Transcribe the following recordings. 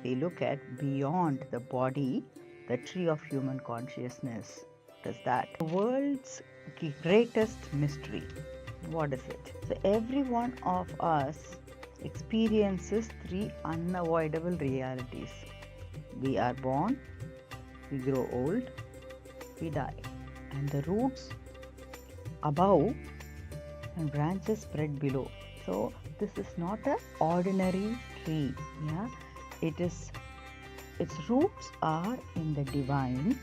they look at beyond the body, the tree of human consciousness. What is that? The world's greatest mystery. What is it? So every one of us experiences three unavoidable realities. We are born, we grow old, we die. And the roots above and branches spread below. So this is not an ordinary tree. Yeah, its roots are in the divine,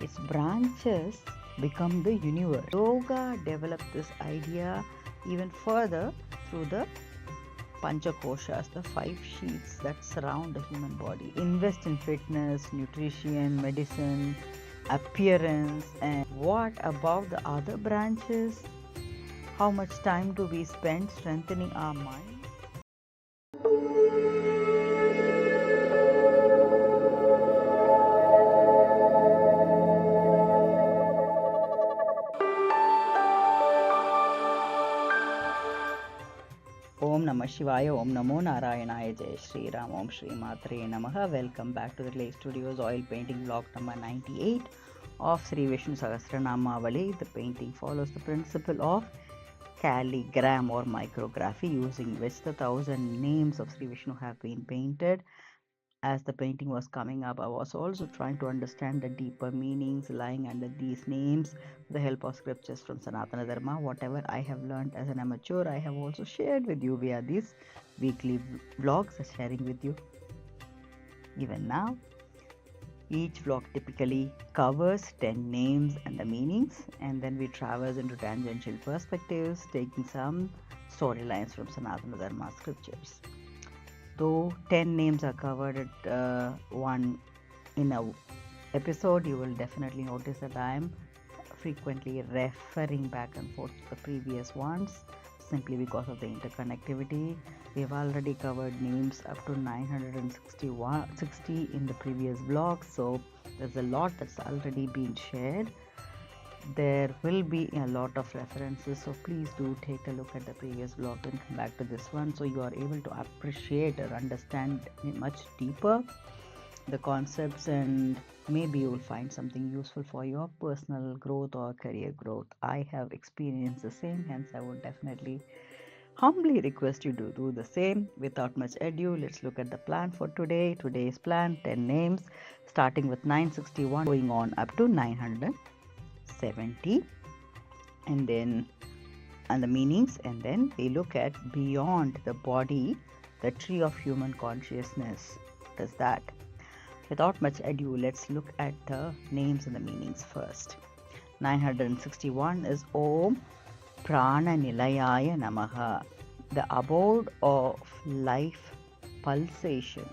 its branches become the universe. Yoga developed this idea even further through the Kośas, the 5 sheaths that surround the human body. Invest in fitness, nutrition, medicine, appearance, and what about the other branches? How much time do we spend strengthening our mind? Om Namah Shivaya, Om Namo Narayanaya, Jai Shri Ram, Om Shri Matre Namaha. Welcome back to the Clay Studios oil painting block number 98 of Sri Vishnu Sahasranamavali. The painting follows the principle of calligram or micrography, using which the 1,000 names of Sri Vishnu have been painted. As the painting was coming up, I was also trying to understand the deeper meanings lying under these names with the help of scriptures from Sanatana Dharma. Whatever I have learned as an amateur, I have also shared with you via these weekly vlogs, sharing with you even now. Each vlog typically covers 10 names and the meanings, and then we traverse into tangential perspectives, taking some storylines from Sanatana Dharma scriptures. Though 10 names are covered at one in a episode, you will definitely notice that I am frequently referring back and forth to the previous ones, simply because of the interconnectivity. We have already covered names up to 960 in the previous vlog, so there's a lot that's already been shared. There will be a lot of references, so please do take a look at the previous vlog and come back to this one, so you are able to appreciate or understand much deeper the concepts, and maybe you will find something useful for your personal growth or career growth. I have experienced the same, hence I would definitely humbly request you to do the same. Without much ado, let's look at the plan for today. Today's plan: 10 names starting with 961 going on up to 970, and the meanings, and then they look at beyond the body, the tree of human consciousness. What is that? Without much ado, let's look at the names and the meanings first. 961 is Om Prana Nilayaya Namaha, the abode of life pulsation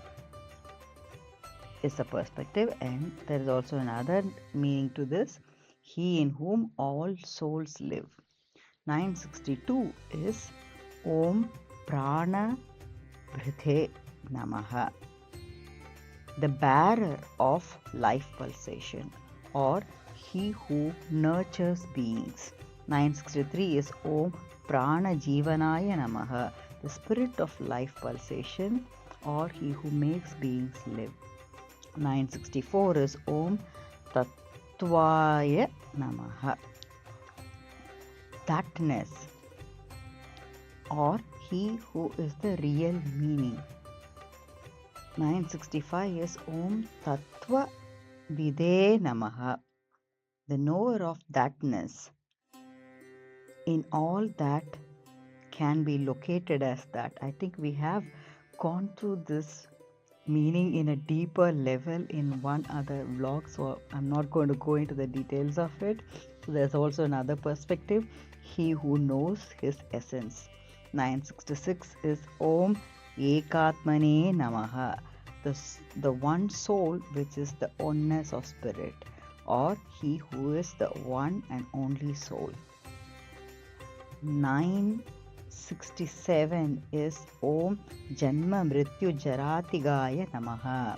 is the perspective, and there is also another meaning to this: He in whom all souls live. 962 is Om Prana Bhrithe Namaha, the bearer of life pulsation, or he who nurtures beings. 963 is Om Prana Jivanaya Namaha, the spirit of life pulsation, or he who makes beings live. 964 is Om Tattvaya Namaha, thatness, or he who is the real meaning. 965 is Om Tattva Vide Namaha, the knower of thatness, in all that can be located as that. I think we have gone through this meaning in a deeper level in one other vlog, so I'm not going to go into the details of it. So there's also another perspective: he who knows his essence. 966 is Om Ekatmane Namaha, the one soul which is the oneness of spirit, or he who is the one and only soul. 967 is Om Janma Mṛtyu Jaratigaya Namaha,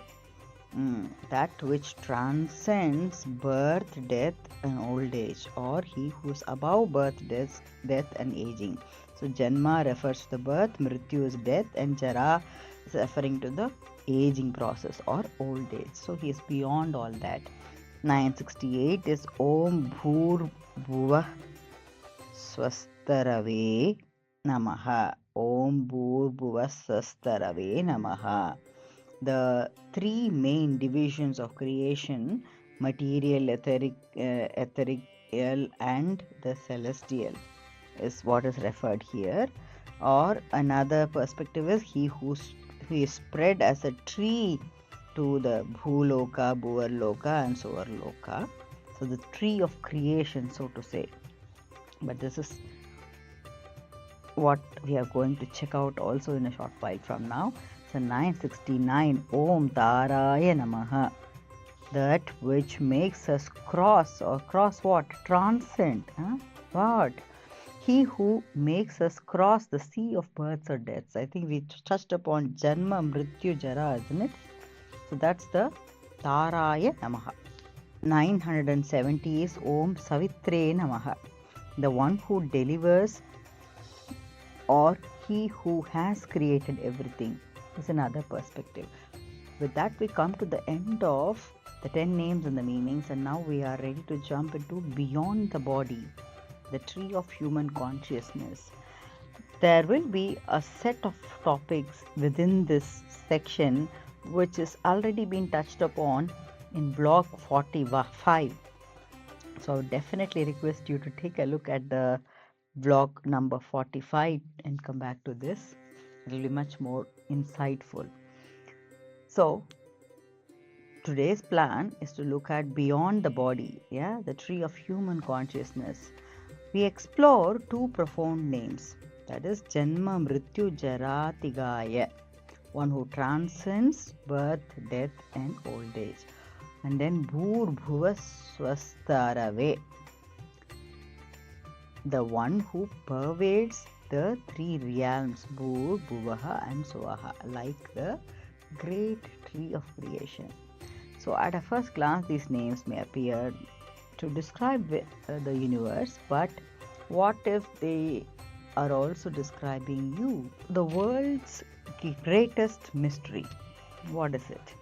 that which transcends birth, death, and old age, or he who is above birth, death, and aging. So Janma refers to the birth, Mṛtyu is death, and Jarā is referring to the aging process or old age. So he is beyond all that. 968 is Om Bhūr Bhuvaḥ Swastarave Namaha. Om Bhūr Bhuvaḥ Swastarave Namaha. The three main divisions of creation, material, ethereal, and the celestial, is what is referred here. Or another perspective is he who is spread as a tree to the Bhūloka, Bhuvarloka, and Suvarloka. So the tree of creation, so to say. But this is what we are going to check out also in a short while from now. So 969, Om Taraya Namaha. That which makes us cross, or cross what? Transcend. What? He who makes us cross the sea of births or deaths. I think we touched upon Janma, Mṛtyu, Jarā, isn't it? So that's the Taraya Namaha. 970 is Om Savitre Namaha. The one who delivers, or he who has created everything, is another perspective. With that, we come to the end of the 10 names and the meanings, and now we are ready to jump into Beyond the Body, the tree of human consciousness. There will be a set of topics within this section which is already been touched upon in blog 45. So I would definitely request you to take a look at the blog number 45 and come back to this. It will be much more insightful. So today's plan is to look at Beyond the Body, the tree of human consciousness. We explore two profound names, that is Janma, Mṛtyu, Jarā, Tigaya, one who transcends birth, death, and old age. And then Bhūr Bhuvaḥ Swastarave, the one who pervades the three realms, Bhūr, Bhuvaḥ, and Svaḥ, like the great tree of creation. So at a first glance, these names may appear to describe the universe, but what if they are also describing you, the world's greatest mystery? What is it?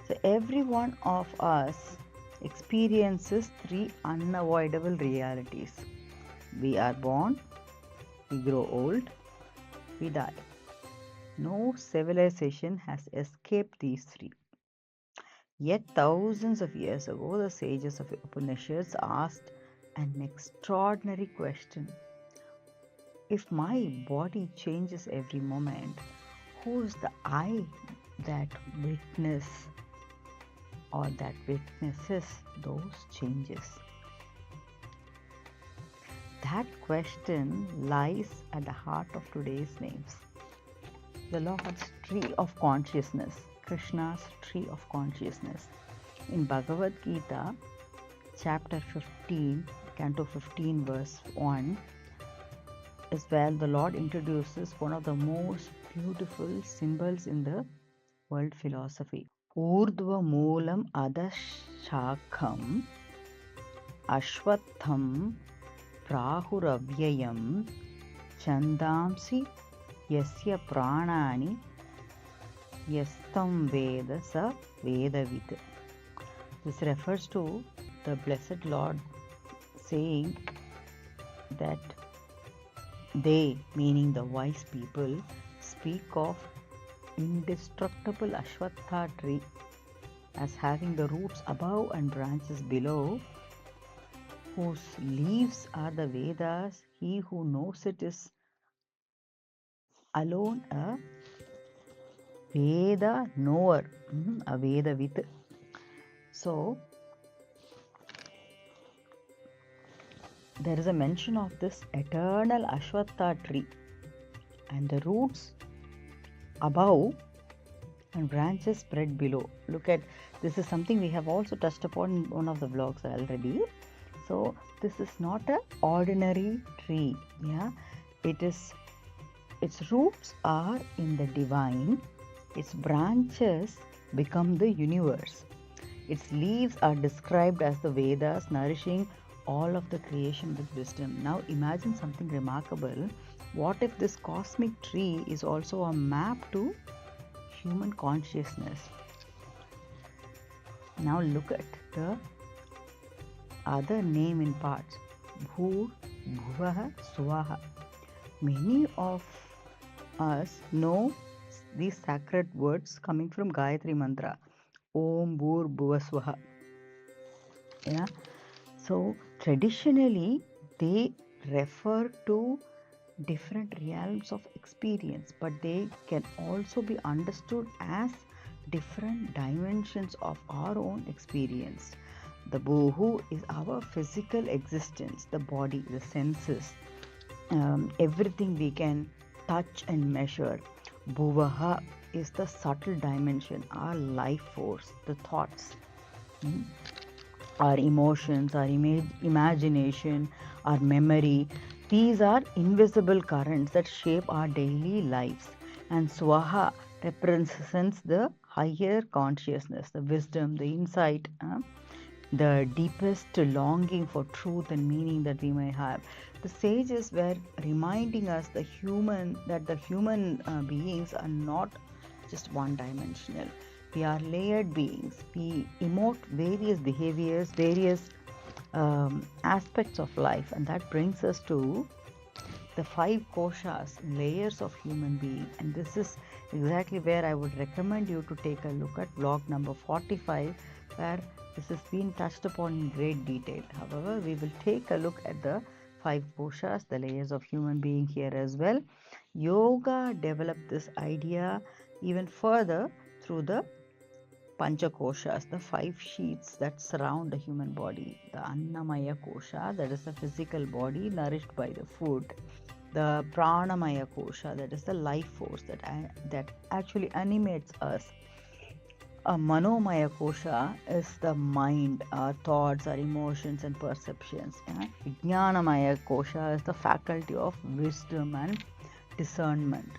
So every one of us experiences three unavoidable realities. We are born, we grow old, we die. No civilization has escaped these three. Yet thousands of years ago, the sages of Upanishads asked an extraordinary question. If my body changes every moment, who is the I that witness or that witnesses those changes? That question lies at the heart of today's names. The Lord's tree of consciousness, Krishna's tree of consciousness. In Bhagavad Gita, chapter 15, canto 15, verse 1, is where the Lord introduces one of the most beautiful symbols in the world philosophy. Urdhva moolam adashakam ashwatham prahuravyayam chandamsi yasya pranani yastam veda sa vedavid. This refers to the blessed Lord saying that they, meaning the wise people, speak of indestructible Ashwatha tree as having the roots above and branches below, whose leaves are the Vedas. He who knows it is alone a Veda knower, a Vedavid. So there is a mention of this eternal Ashwatha tree and the roots above and branches spread below. Look at this, is something we have also touched upon in one of the vlogs already. So this is not an ordinary tree. Its roots are in the divine, its branches become the universe. Its leaves are described as the Vedas, nourishing all of the creation with wisdom. Now imagine something remarkable. What if this cosmic tree is also a map to human consciousness? Now look at the other name in parts. Bhūr, Bhuvaḥ, Svaḥ. Many of us know these sacred words coming from Gayatri Mantra. Om Bhūr Bhuvaḥ Svaḥ. Yeah. So traditionally they refer to different realms of experience, but they can also be understood as different dimensions of our own experience. The Bhū is our physical existence, the body, the senses, everything we can touch and measure. Bhuvaḥ is the subtle dimension, our life force, the thoughts, our emotions, our imagination, our memory. These are invisible currents that shape our daily lives. And Svaḥ represents the higher consciousness, the wisdom, the insight, the deepest longing for truth and meaning that we may have. The sages were reminding us that the human beings are not just one-dimensional. We are layered beings. We emote various behaviors, various aspects of life, and that brings us to the 5 Kośas, layers of human being. And this is exactly where I would recommend you to take a look at vlog number 45, where this has been touched upon in great detail. However, we will take a look at the 5 Kośas, the layers of human being here as well. Yoga developed this idea even further through the Pancha Kośas, the 5 sheets that surround the human body. The Annamaya Kosha, that is the physical body nourished by the food. The Pranamaya Kosha, that is the life force that actually animates us. A Manomaya Kosha is the mind, our thoughts, our emotions and perceptions. Vijnanamaya Kosha is the faculty of wisdom and discernment.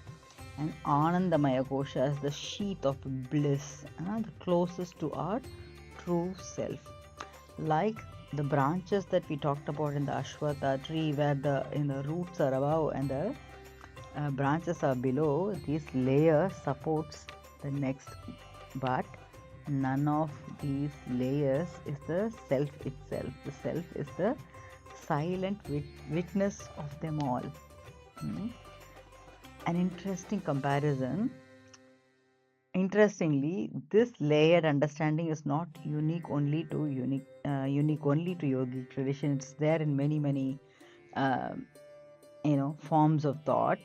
And Anandamaya Kosha is the sheath of bliss, the closest to our true self. Like the branches that we talked about in the Ashwatha tree, where the roots are above and the branches are below, this layer supports the next. But none of these layers is the self itself. The self is the silent witness of them all. An interesting comparison. Interestingly, this layered understanding is not unique only to yogic tradition. It's there in many forms of thought.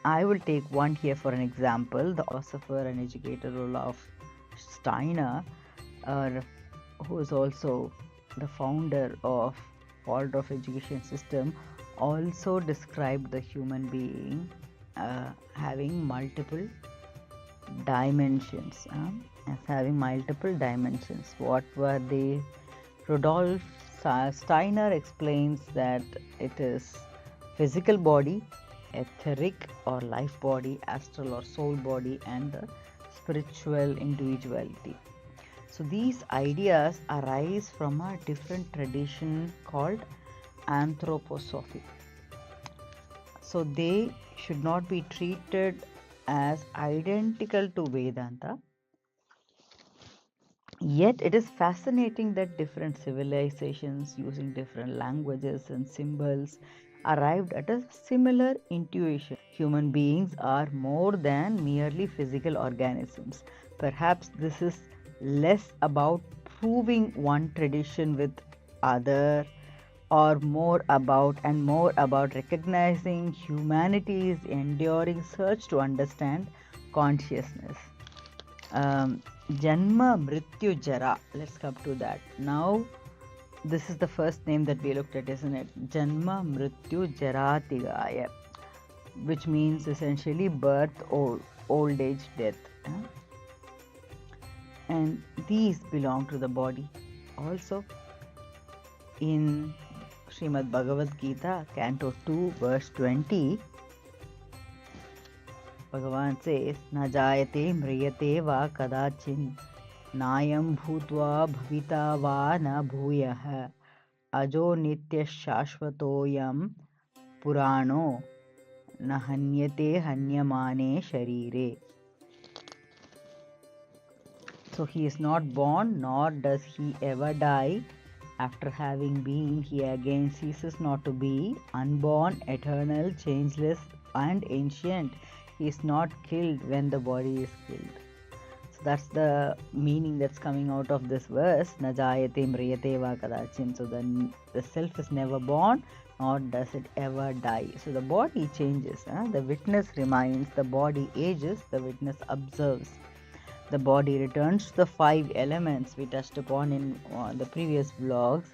I will take one here for an example. The philosopher and educator Rudolf Steiner, who is also the founder of Waldorf education system, also described the human being having multiple dimensions. What were they? Rudolf Steiner explains that it is physical body, etheric or life body, astral or soul body, and the spiritual individuality. So these ideas arise from a different tradition called anthroposophy. So they should not be treated as identical to Vedanta. Yet it is fascinating that different civilizations using different languages and symbols arrived at a similar intuition. Human beings are more than merely physical organisms. Perhaps this is less about proving one tradition with other, or more about recognizing humanity's enduring search to understand consciousness. Janma, Mṛtyu, Jarā. Let's come to that. Now, this is the first name that we looked at, isn't it? Janma, Mṛtyu, Jarā, Tigaya, which means essentially birth, old age, death. And these belong to the body. Also, in Shrimad Bhagavad Gita, Canto 2, verse 20, Bhagavan says, Na jayate mriyate va kadachin nayam bhutva bhavita va na bhuyah ajo nitya shashvatoyam purano na hanyate hanyamane sharire. So he is not born, nor does he ever die. After having been, he again ceases not to be, unborn, eternal, changeless, and ancient. He is not killed when the body is killed. So that's the meaning that's coming out of this verse. Na jayate mriyate va kadachin. So the self is never born, nor does it ever die. So the body changes. The witness remains, the body ages, the witness observes. The body returns to the 5 elements we touched upon in the previous vlogs.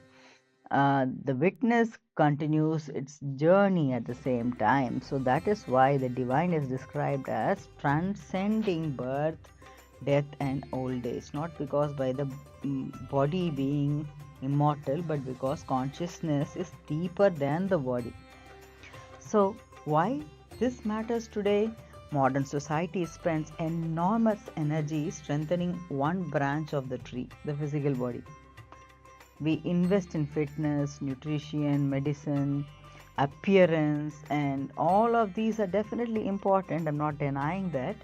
The witness continues its journey at the same time. So that is why the divine is described as transcending birth, death and old age. Not because by the body being immortal, but because consciousness is deeper than the body. So why this matters today? Modern society spends enormous energy strengthening one branch of the tree, the physical body. We invest in fitness, nutrition, medicine, appearance, and all of these are definitely important. I'm not denying that.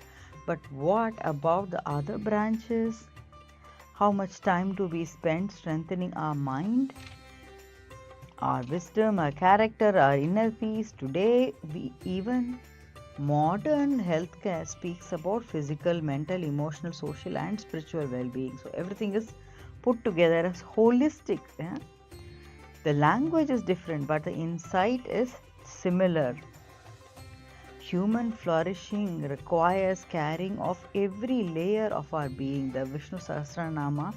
But what about the other branches? How much time do we spend strengthening our mind, our wisdom, our character, our inner peace? Today, modern healthcare speaks about physical, mental, emotional, social and spiritual well-being. So everything is put together as holistic. The language is different, but the insight is similar. Human flourishing requires caring of every layer of our being. The Vishnu Sahasranama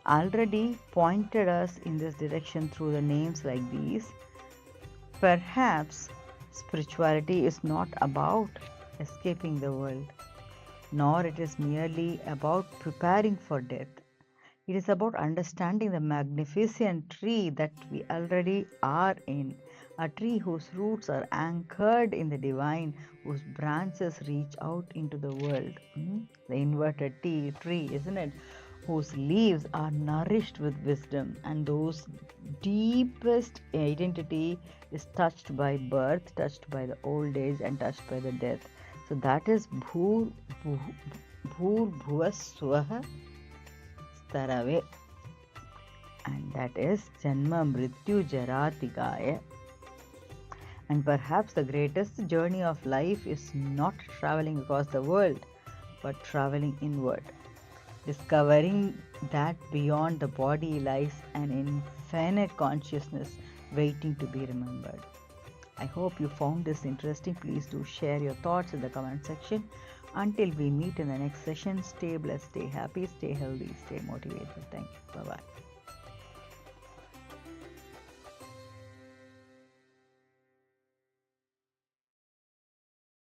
already pointed us in this direction through the names like these. Perhaps spirituality is not about escaping the world, nor it is merely about preparing for death. It is about understanding the magnificent tree that we already are in, a tree whose roots are anchored in the divine, whose branches reach out into the world. The inverted tree, isn't it? Whose leaves are nourished with wisdom, and whose deepest identity is touched by birth, touched by the old age, and touched by the death. So that is Bhūr Bhuvaḥ Svaḥ Starave, and that is Janma, Mṛtyu, Jarā, Tigaya. And perhaps the greatest journey of life is not traveling across the world, but traveling inward, discovering that beyond the body lies an infinite consciousness waiting to be remembered. I hope you found this interesting. Please do share your thoughts in the comment section. Until we meet in the next session, stay blessed, stay happy, stay healthy, stay motivated. Thank you. Bye-bye.